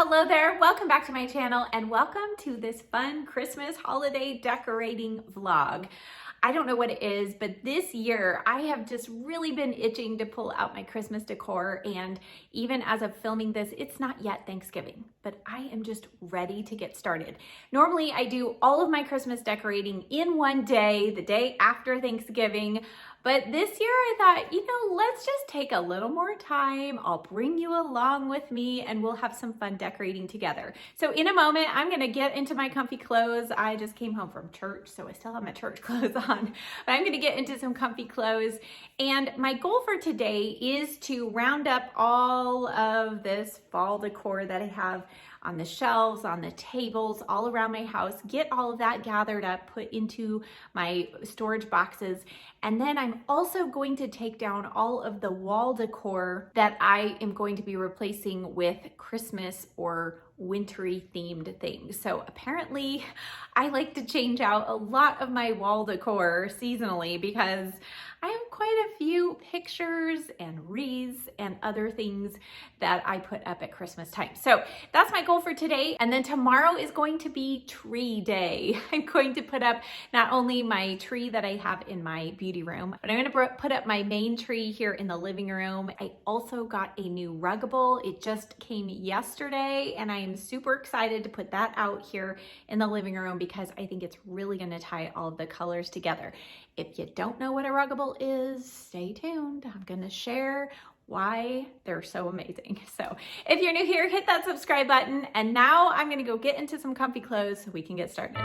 Hello there, welcome back to my channel and welcome to this fun Christmas holiday decorating vlog. I don't know what it is, but this year I have just really been itching to pull out my Christmas decor, and even as of filming this, it's not yet Thanksgiving, but I am just ready to get started. Normally I do all of my Christmas decorating in one day, the day after Thanksgiving, but this year I thought, let's just take a little more time. I'll bring you along with me and we'll have some fun decorating together. So in a moment, I'm gonna get into my comfy clothes. I just came home from church, so I still have my church clothes on, but I'm gonna get into some comfy clothes. And my goal for today is to round up all of this fall decor that I have on the shelves, on the tables, all around my house, get all of that gathered up, put into my storage boxes. And then I'm also going to take down all of the wall decor that I am going to be replacing with Christmas or wintry themed things. So apparently I like to change out a lot of my wall decor seasonally because I have quite a few pictures and wreaths and other things that I put up at Christmas time. So that's my goal for today. And then tomorrow is going to be tree day. I'm going to put up not only my tree that I have in my beauty room, but I'm going to put up my main tree here in the living room. I also got a new Ruggable. It just came yesterday and I am super excited to put that out here in the living room because I think it's really going to tie all of the colors together. If you don't know what a Ruggable is, stay tuned. I'm going to share why they're so amazing. So if you're new here, hit that subscribe button. And now I'm going to go get into some comfy clothes so we can get started.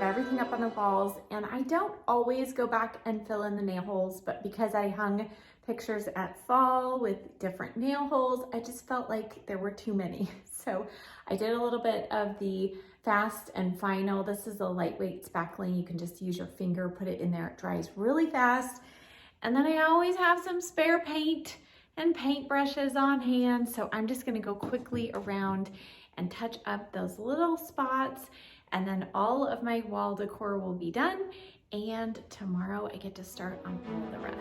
Everything up on the walls, and I don't always go back and fill in the nail holes, but because I hung pictures at fall with different nail holes, I just felt like there were too many. So I did a little bit of the fast and final. This is a lightweight spackling. You can just use your finger, put it in there. It dries really fast. And then I always have some spare paint and paint brushes on hand. So I'm just gonna go quickly around and touch up those little spots. And then all of my wall decor will be done. And tomorrow I get to start on all the rest.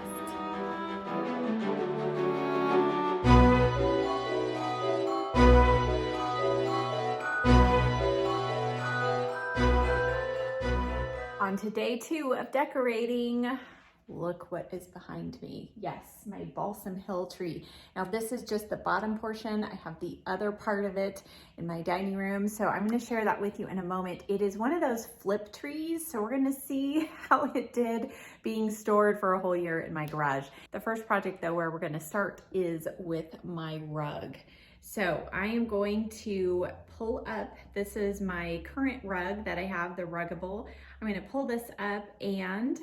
On to day 2 of decorating. Look what is behind me. Yes, my balsam hill tree. Now this is just the bottom portion. I have the other part of it in my dining room, so I'm going to share that with you in a moment. It is one of those flip trees, so we're going to see how it did being stored for a whole year in my garage. The first project though where we're going to start is with my rug. So I am going to pull up, this is my current rug that I have, the Ruggable. I'm going to pull this up and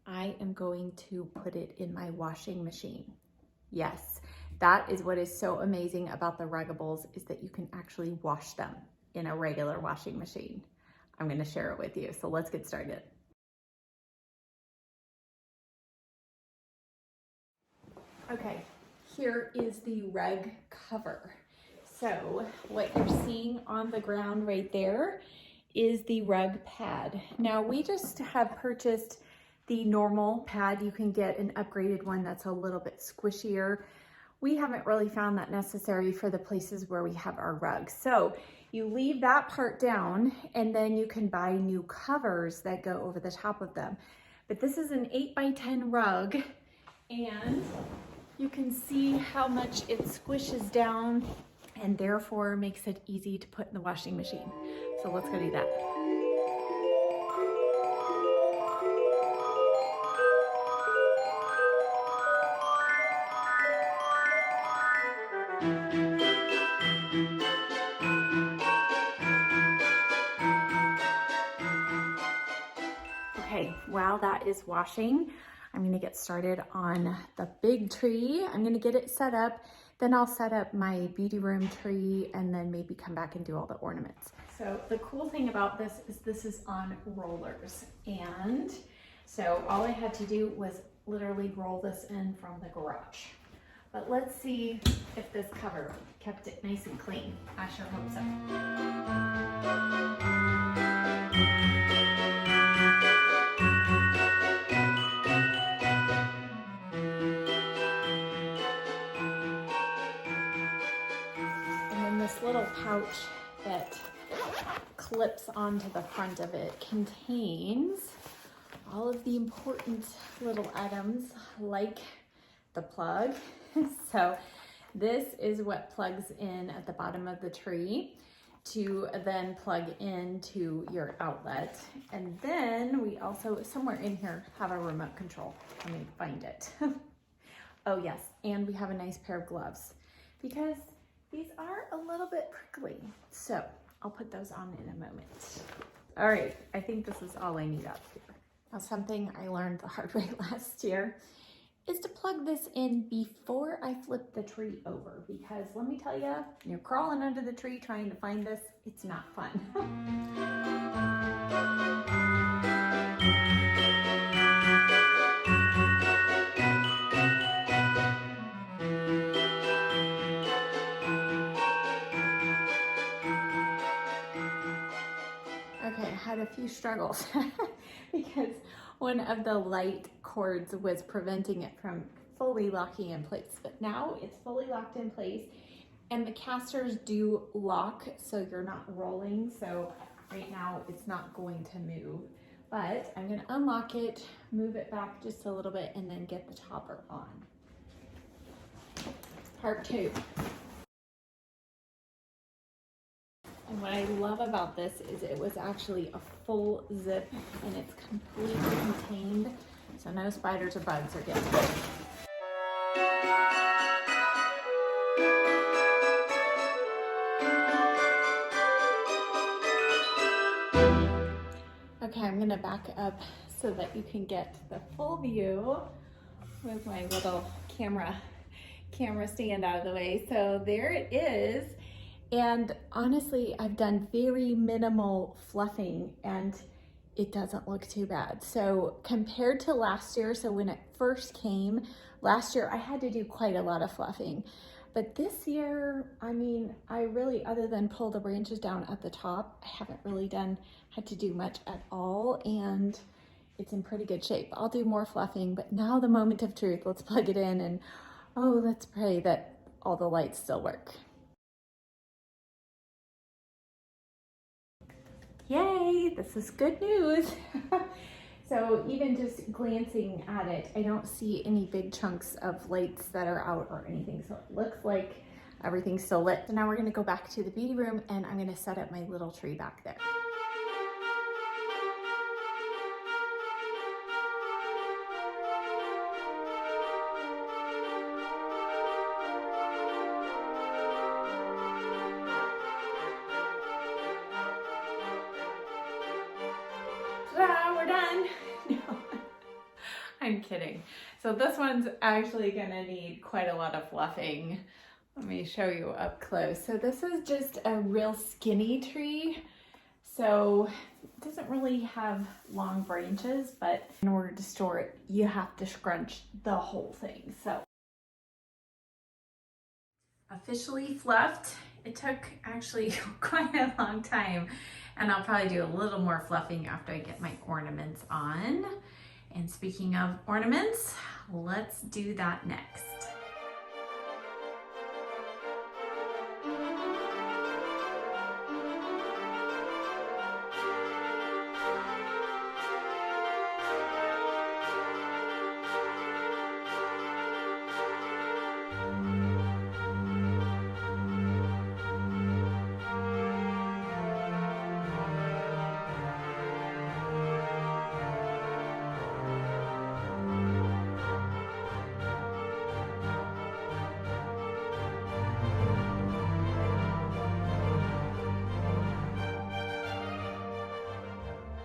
I am going to put it in my washing machine. Yes, that is what is so amazing about the Ruggables, is that you can actually wash them in a regular washing machine. I'm going to share it with you. So let's get started. Okay, here is the rug cover. So what you're seeing on the ground right there is the rug pad. Now we just have purchased the normal pad. You can get an upgraded one that's a little bit squishier. We haven't really found that necessary for the places where we have our rugs. So you leave that part down and then you can buy new covers that go over the top of them. But this is an 8x10 rug and you can see how much it squishes down and therefore makes it easy to put in the washing machine. So let's go do that. Okay, while that is washing, I'm gonna get started on the big tree. I'm gonna get it set up, then I'll set up my beauty room tree and then maybe come back and do all the ornaments. So the cool thing about this is on rollers. And so all I had to do was literally roll this in from the garage. But let's see if this cover kept it nice and clean. I sure hope so. This little pouch that clips onto the front of it contains all of the important little items like the plug. So this is what plugs in at the bottom of the tree to then plug into your outlet. And then we also, somewhere in here, have a remote control. Let me find it. Oh yes, and we have a nice pair of gloves because these are a little bit prickly, so I'll put those on in a moment. All right, I think this is all I need out here. Now, something I learned the hard way last year is to plug this in before I flip the tree over, because let me tell you, you're crawling under the tree trying to find this, it's not fun. Okay, I had a few struggles because one of the light cords was preventing it from fully locking in place, but now it's fully locked in place and the casters do lock so you're not rolling. So right now it's not going to move, but I'm gonna unlock it, move it back just a little bit and then get the topper on. Part 2. And what I love about this is it was actually a full zip and it's completely contained, so no spiders or bugs are getting it. Okay, I'm gonna back up so that you can get the full view with my little camera stand out of the way. So there it is. And honestly, I've done very minimal fluffing and it doesn't look too bad. So compared to last year, so when it first came, last year I had to do quite a lot of fluffing. But this year, I mean, I really, other than pull the branches down at the top, I haven't really had to do much at all. And it's in pretty good shape. I'll do more fluffing, but now the moment of truth, let's plug it in and oh, let's pray that all the lights still work. Yay, this is good news. So even just glancing at it, I don't see any big chunks of lights that are out or anything. So it looks like everything's still lit. So now we're gonna go back to the beauty room and I'm gonna set up my little tree back there. Ta-da, we're done. No, I'm kidding. So this one's actually gonna need quite a lot of fluffing. Let me show you up close. So this is just a real skinny tree. So it doesn't really have long branches, but in order to store it, you have to scrunch the whole thing. So officially fluffed. It took actually quite a long time, and I'll probably do a little more fluffing after I get my ornaments on. And speaking of ornaments, let's do that next.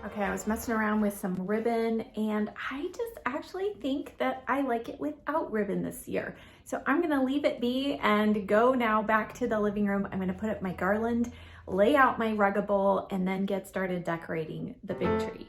Okay, I was messing around with some ribbon and I just actually think that I like it without ribbon this year. So I'm gonna leave it be and go now back to the living room. I'm gonna put up my garland, lay out my Ruggable, and then get started decorating the big tree.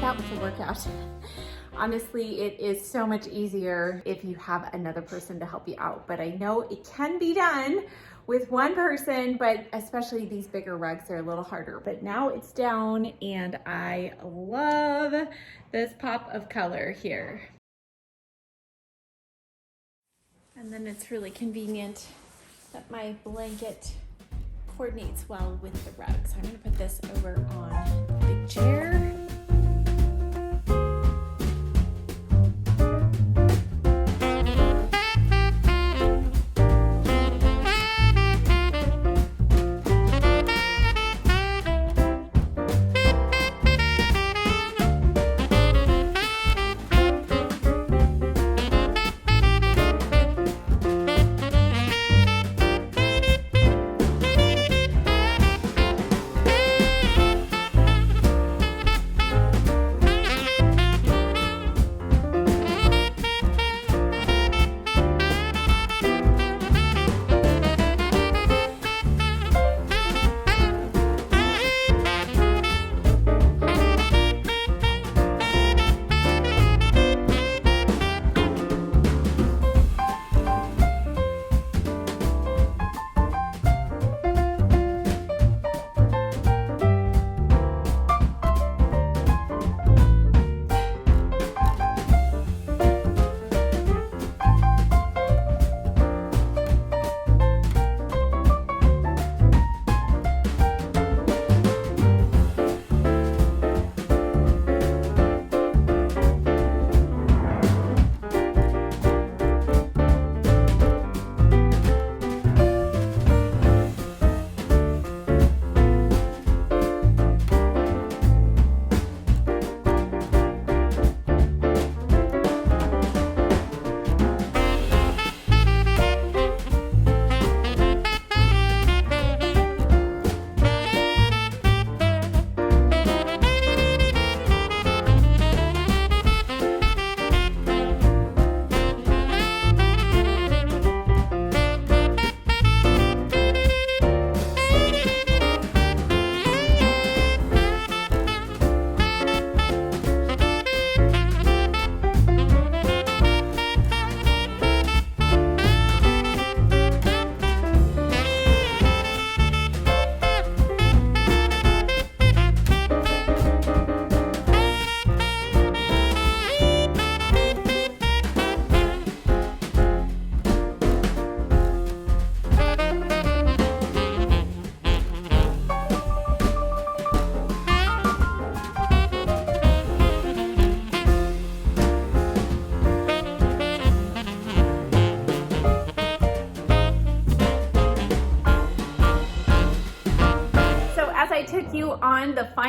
That was a workout. Honestly, it is so much easier if you have another person to help you out, but I know it can be done with one person, but especially these bigger rugs are a little harder. But now it's down and I love this pop of color here. And then it's really convenient that my blanket coordinates well with the rug. So I'm gonna put this over on the big chair.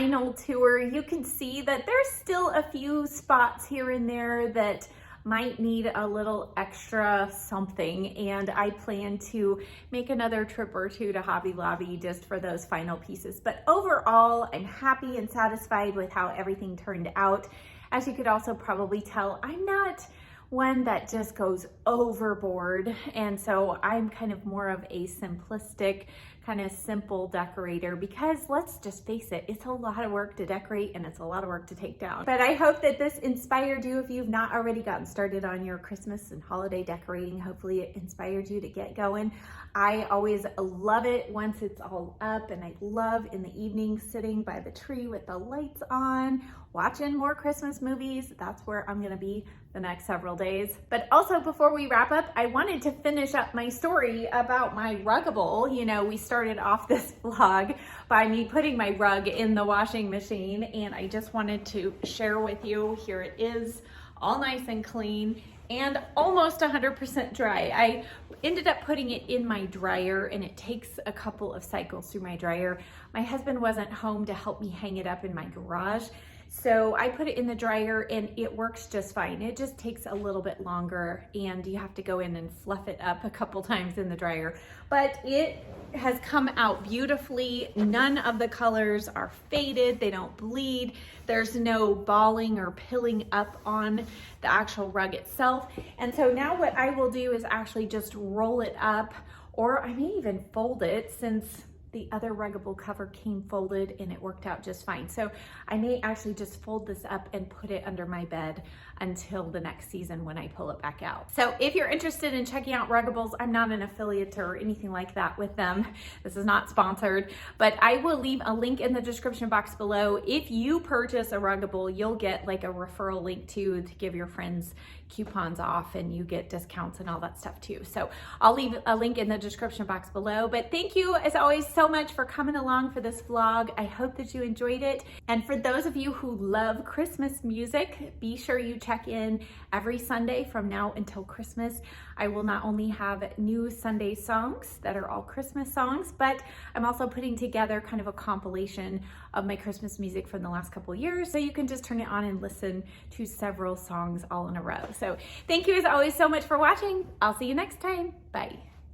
final tour, you can see that there's still a few spots here and there that might need a little extra something, and I plan to make another trip or two to Hobby Lobby just for those final pieces. But overall, I'm happy and satisfied with how everything turned out. As you could also probably tell, I'm not one that just goes overboard, and so I'm kind of more of a simplistic, kind of simple decorator, because let's just face it, it's a lot of work to decorate and it's a lot of work to take down. But I hope that this inspired you. If you've not already gotten started on your Christmas and holiday decorating, hopefully it inspired you to get going. I always love it once it's all up, and I love in the evening sitting by the tree with the lights on, watching more Christmas movies. That's where I'm gonna be the next several days. But also, before we wrap up, I wanted to finish up my story about my Ruggable. You know, we started off this vlog by me putting my rug in the washing machine, and I just wanted to share with you, here it is, all nice and clean and almost 100% dry. I ended up putting it in my dryer, and it takes a couple of cycles through my dryer. My husband wasn't home to help me hang it up in my garage, so I put it in the dryer and it works just fine. It just takes a little bit longer, and you have to go in and fluff it up a couple times in the dryer. But it has come out beautifully. None of the colors are faded. They don't bleed. There's no balling or pilling up on the actual rug itself. And so now what I will do is actually just roll it up, or I may even fold it, since the other Ruggable cover came folded and it worked out just fine. So I may actually just fold this up and put it under my bed until the next season when I pull it back out. So if you're interested in checking out Ruggables, I'm not an affiliate or anything like that with them. This is not sponsored, but I will leave a link in the description box below. If you purchase a Ruggable, you'll get like a referral link to give your friends coupons off, and you get discounts and all that stuff too. So I'll leave a link in the description box below. But thank you as always so much for coming along for this vlog. I hope that you enjoyed it. And for those of you who love Christmas music, be sure you check in every Sunday from now until Christmas. I will not only have new Sunday songs that are all Christmas songs, but I'm also putting together kind of a compilation of my Christmas music from the last couple of years, so you can just turn it on and listen to several songs all in a row. So thank you as always so much for watching. I'll see you next time. Bye.